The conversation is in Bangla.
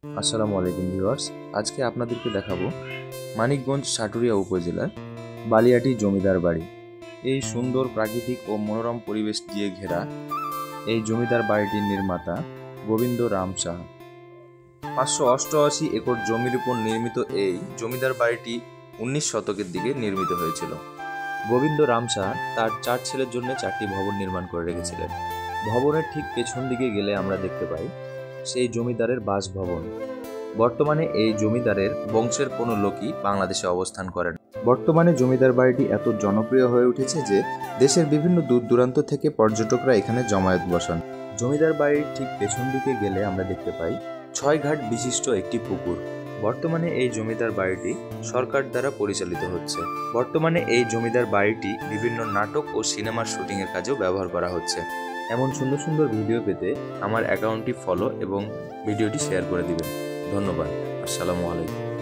আসসালামু আলাইকুম ভিউয়ার্স। আজকে আপনাদেরকে দেখাবো মানিকগঞ্জ সাটুরিয়া উপজেলার বালিয়াটি জমিদার বাড়ি। এই সুন্দর প্রাকৃতিক ও মনোরম পরিবেশ দিয়ে ঘেরা এই জমিদার বাড়িটির নির্মাতা গোবিন্দ রাম সাহা। 588 একর জমির উপর নির্মিত এই জমিদার বাড়িটি 19 শতকের দিকে নির্মিত হয়েছিল। গোবিন্দ রাম সাহা তার 4 ছেলের জন্য 4টি ভবন নির্মাণ করে রেখেছিলেন। ভবনের ঠিক পেছন দিকে গেলে আমরা দেখতে পাই সেই জমিদারের বাসভবন। বর্তমানে এই জমিদারের বংশের কোনো লোকই বাংলাদেশে অবস্থান করেন। বর্তমানে জমিদার বাড়িটি এত জনপ্রিয় হয়ে উঠেছে যে দেশের বিভিন্ন দূর দূরান্ত থেকে পর্যটকরা এখানে জমায়েত বসান। জমিদার বাড়ির ঠিক পেছন দিকে গেলে আমরা দেখতে পাই 6 ঘাট বিশিষ্ট একটি পুকুর। বর্তমানে এই জমিদার বাড়িটি সরকার দ্বারা পরিচালিত হচ্ছে। বর্তমানে এই জমিদার বাড়িটি বিভিন্ন নাটক ও সিনেমার শুটিংয়ের কাজেও ব্যবহার করা হচ্ছে। এমন সুন্দর সুন্দর ভিডিও পেতে আমার অ্যাকাউন্টটি ফলো এবং ভিডিওটি শেয়ার করে দিবেন। ধন্যবাদ। আসসালামু আলাইকুম।